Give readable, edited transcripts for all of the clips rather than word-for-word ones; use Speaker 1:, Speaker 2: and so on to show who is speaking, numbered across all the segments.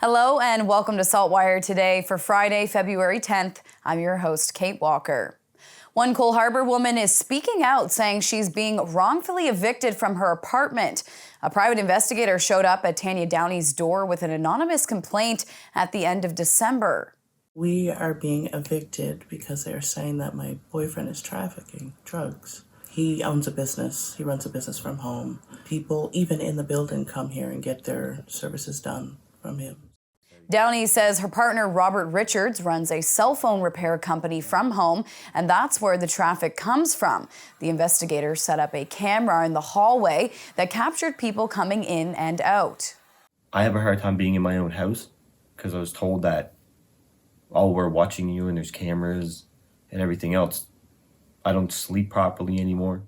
Speaker 1: Hello and welcome to SaltWire today for Friday, February 10th. I'm your host, Kate Walker. One Cole Harbour woman is speaking out, saying she's being wrongfully evicted from her apartment. A private investigator showed up at Tanya Downey's door with an anonymous complaint at the end of December.
Speaker 2: We are being evicted because they're saying that my boyfriend is trafficking drugs. He owns a business. He runs a business from home. People, even in the building, come here and get their services done from him.
Speaker 1: Downey says her partner, Robert Richards, runs a cell phone repair company from home, and that's where the traffic comes from. The investigators set up a camera in the hallway that captured people coming in and out.
Speaker 3: I have a hard time being in my own house because I was told that, oh, we're watching you and there's cameras and everything else. I don't sleep properly anymore.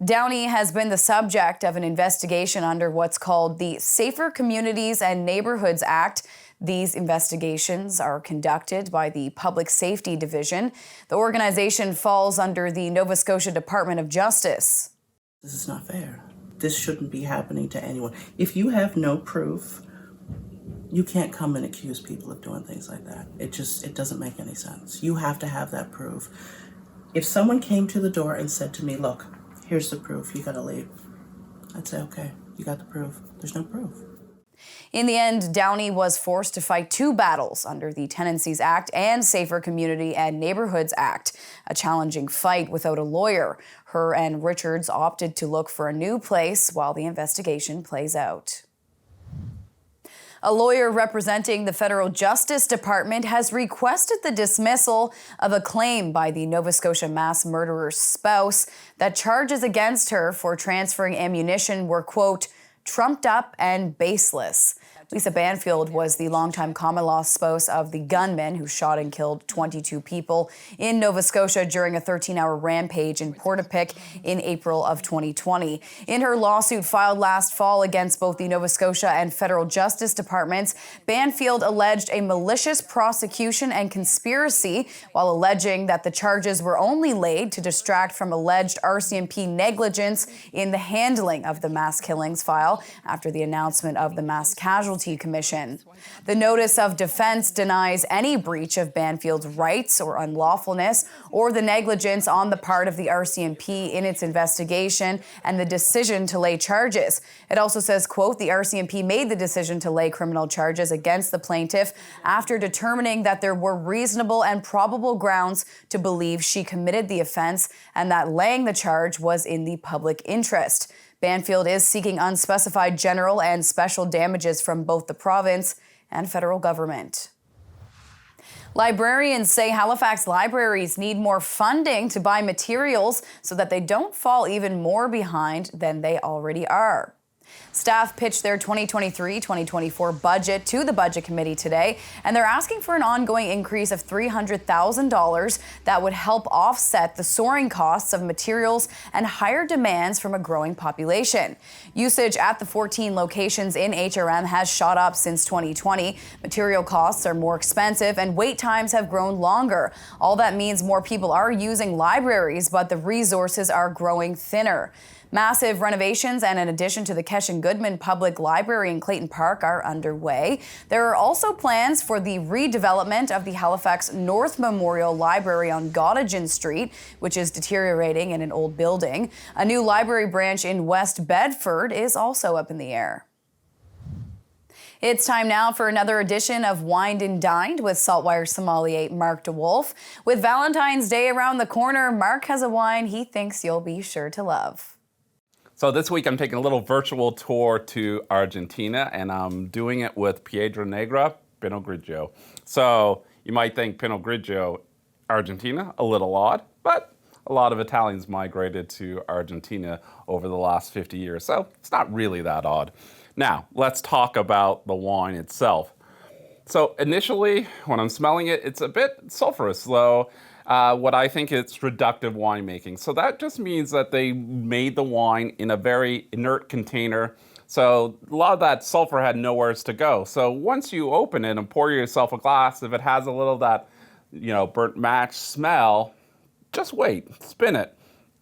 Speaker 1: Downey has been the subject of an investigation under what's called the Safer Communities and Neighborhoods Act. These investigations are conducted by the Public Safety Division. The organization falls under the Nova Scotia Department of Justice.
Speaker 2: This is not fair. This shouldn't be happening to anyone. If you have no proof, you can't come and accuse people of doing things like that. It doesn't make any sense. You have to have that proof. If someone came to the door and said to me, look, here's the proof, you gotta leave, I'd say, okay, you got the proof. There's no proof.
Speaker 1: In the end, Downey was forced to fight two battles under the Tenancies Act and Safer Community and Neighborhoods Act, a challenging fight without a lawyer. Her and Richards opted to look for a new place while the investigation plays out. A lawyer representing the Federal Justice Department has requested the dismissal of a claim by the Nova Scotia mass murderer's spouse that charges against her for transferring ammunition were, quote, trumped up and baseless. Lisa Banfield was the longtime common law spouse of the gunman who shot and killed 22 people in Nova Scotia during a 13-hour rampage in Portapique in April of 2020. In her lawsuit filed last fall against both the Nova Scotia and Federal Justice Departments, Banfield alleged a malicious prosecution and conspiracy while alleging that the charges were only laid to distract from alleged RCMP negligence in the handling of the mass killings file after the announcement of the Mass Casualty Commission. The notice of defense denies any breach of Banfield's rights or unlawfulness or the negligence on the part of the RCMP in its investigation and the decision to lay charges. It also says, quote, the RCMP made the decision to lay criminal charges against the plaintiff after determining that there were reasonable and probable grounds to believe she committed the offense and that laying the charge was in the public interest. Banfield is seeking unspecified general and special damages from both the province and federal government. Librarians say Halifax Libraries need more funding to buy materials so that they don't fall even more behind than they already are. Staff pitched their 2023-2024 budget to the Budget Committee today, and they're asking for an ongoing increase of $300,000 that would help offset the soaring costs of materials and higher demands from a growing population. Usage at the 14 locations in HRM has shot up since 2020. Material costs are more expensive and wait times have grown longer. All that means more people are using libraries, but the resources are growing thinner. Massive renovations and an addition to the Keshe & Goodman Public Library in Clayton Park are underway. There are also plans for the redevelopment of the Halifax North Memorial Library on Gottingen Street, which is deteriorating in an old building. A new library branch in West Bedford is also up in the air. It's time now for another edition of Wined and Dined with SaltWire sommelier Mark DeWolf. With Valentine's Day around the corner, Mark has a wine he thinks you'll be sure to love.
Speaker 4: So this week I'm taking a little virtual tour to Argentina, and I'm doing it with Piedra Negra Pinot Grigio. So you might think Pinot Grigio, Argentina, a little odd, but a lot of Italians migrated to Argentina over the last 50 years, so it's not really that odd. Now, let's talk about the wine itself. So initially, when I'm smelling it, it's a bit sulfurous, though. What I think it's reductive winemaking. So that just means that they made the wine in a very inert container. So a lot of that sulfur had nowhere to go. So once you open it and pour yourself a glass, if it has a little of that, burnt match smell, just wait, spin it.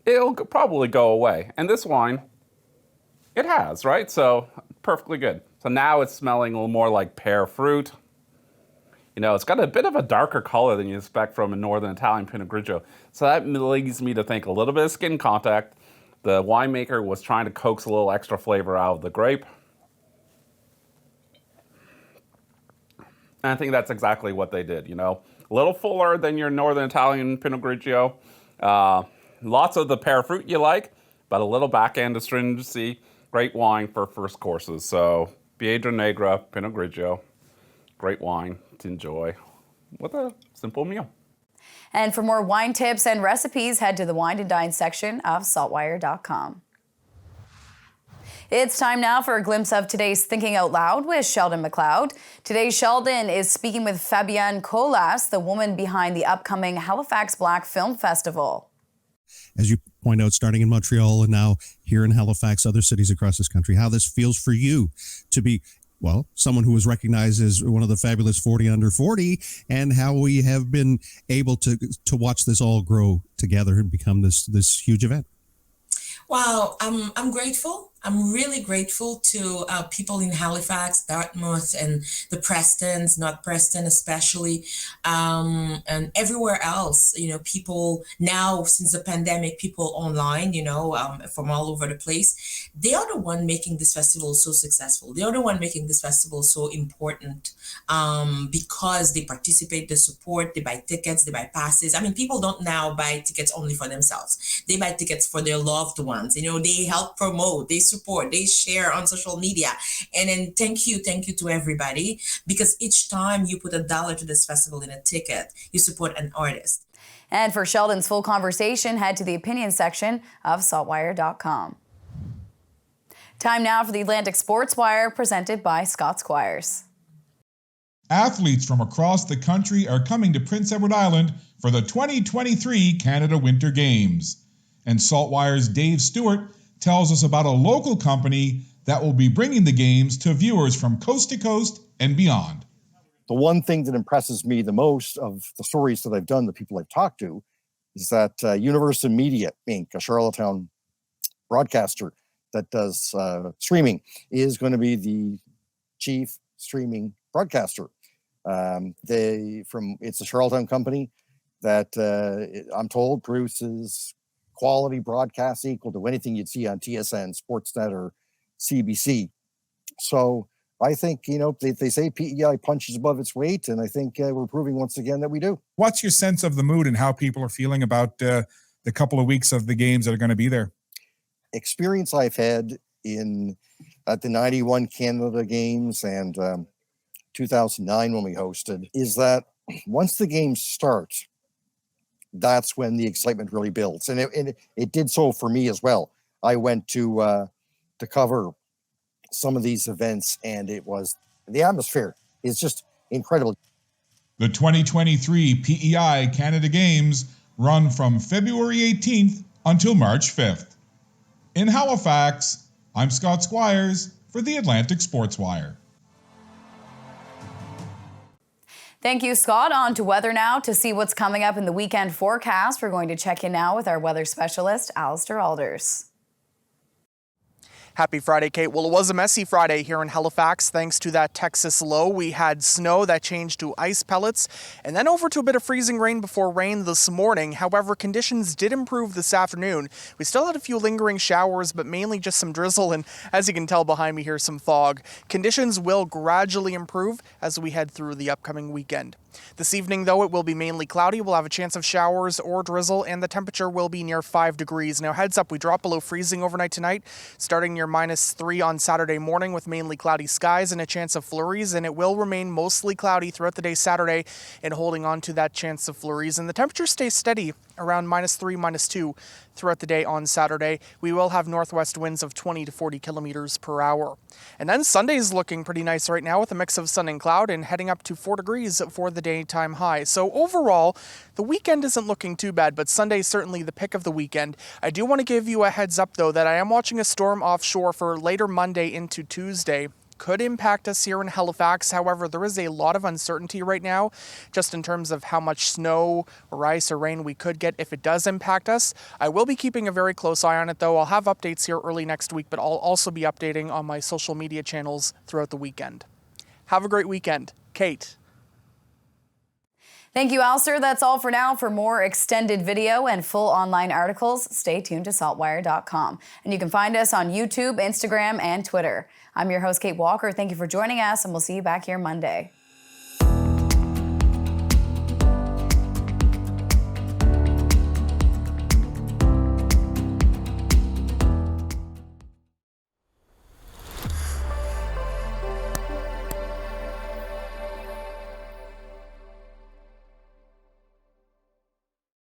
Speaker 4: It'll probably go away. And this wine, it has, right? So perfectly good. So now it's smelling a little more like pear fruit. You know, it's got a bit of a darker color than you expect from a Northern Italian Pinot Grigio. So that leads me to think a little bit of skin contact. The winemaker was trying to coax a little extra flavor out of the grape. And I think that's exactly what they did, you know. A little fuller than your Northern Italian Pinot Grigio. Lots of the pear fruit you like, but a little back end astringency. Great wine for first courses. So Piedra Negra, Pinot Grigio, great wine to enjoy with a simple meal.
Speaker 1: And for more wine tips and recipes, head to the Wine to Dine section of saltwire.com. It's time now for a glimpse of today's Thinking Out Loud with Sheldon McLeod. Today, Sheldon is speaking with Fabienne Colas, the woman behind the upcoming Halifax Black Film Festival.
Speaker 5: As you point out, starting in Montreal and now here in Halifax, other cities across this country, how this feels for you to be, well, someone who was recognized as one of the fabulous 40 under 40, and how we have been able to watch this all grow together and become this huge event.
Speaker 6: Wow, I'm grateful. I'm really grateful to people in Halifax, Dartmouth, and the Prestons, North Preston especially, and everywhere else. You know, people now, since the pandemic, people online, you know, from all over the place, they are the one making this festival so successful. They are the one making this festival so important because they participate, they support, they buy tickets, they buy passes. I mean, people don't now buy tickets only for themselves. They buy tickets for their loved ones. You know, they help promote, they support, they share on social media. And then thank you to everybody, because each time you put $1 to this festival in a ticket, you support an artist.
Speaker 1: And for Sheldon's full conversation, head to the opinion section of saltwire.com. Time now for the Atlantic Sports Wire, presented by Scott Squires.
Speaker 7: Athletes from across the country are coming to Prince Edward Island for the 2023 Canada Winter Games. And SaltWire's Dave Stewart tells us about a local company that will be bringing the games to viewers from coast to coast and beyond.
Speaker 8: The one thing that impresses me the most of the stories that I've done, the people I've talked to, is that Universal Media Inc., a Charlottetown broadcaster that does streaming, is going to be the chief streaming broadcaster. It's a Charlottetown company that I'm told produces quality broadcasts equal to anything you'd see on TSN, Sportsnet, or CBC. So I think, you know, they say PEI punches above its weight, and I think we're proving once again that we do.
Speaker 7: What's your sense of the mood and how people are feeling about the couple of weeks of the games that are going to be there?
Speaker 8: Experience I've had at the 91 Canada Games and 2009 when we hosted is that once the games start, that's when the excitement really builds. And it did so for me as well. I went to cover some of these events, and the atmosphere is just incredible.
Speaker 7: The 2023 PEI Canada Games run from February 18th until March 5th. In Halifax, I'm Scott Squires for the Atlantic Sports Wire.
Speaker 1: Thank you, Scott. On to weather now. To see what's coming up in the weekend forecast, we're going to check in now with our weather specialist, Alistair Alders.
Speaker 9: Happy Friday, Kate. Well, it was a messy Friday here in Halifax thanks to that Texas low. We had snow that changed to ice pellets and then over to a bit of freezing rain before rain this morning. However, conditions did improve this afternoon. We still had a few lingering showers, but mainly just some drizzle, and as you can tell behind me here, some fog. Conditions will gradually improve as we head through the upcoming weekend. This evening, though, it will be mainly cloudy. We'll have a chance of showers or drizzle, and the temperature will be near 5 degrees. Now, heads up, we drop below freezing overnight tonight, starting near -3 on Saturday morning with mainly cloudy skies and a chance of flurries, and it will remain mostly cloudy throughout the day Saturday and holding on to that chance of flurries. And the temperature stays steady around -3, -2 throughout the day on Saturday. We will have northwest winds of 20 to 40 kilometers per hour. And then Sunday's looking pretty nice right now with a mix of sun and cloud and heading up to 4 degrees for the daytime high. So overall, the weekend isn't looking too bad, but Sunday's certainly the pick of the weekend. I do want to give you a heads up, though, that I am watching a storm offshore for later Monday into Tuesday. could impact us here in Halifax. However, there is a lot of uncertainty right now, just in terms of how much snow or ice or rain we could get if it does impact us. I will be keeping a very close eye on it, though. I'll have updates here early next week, but I'll also be updating on my social media channels throughout the weekend. Have a great weekend. Kate.
Speaker 1: Thank you, Alistair. That's all for now. For more extended video and full online articles, stay tuned to saltwire.com. And you can find us on YouTube, Instagram, and Twitter. I'm your host, Kate Walker. Thank you for joining us, and we'll see you back here Monday.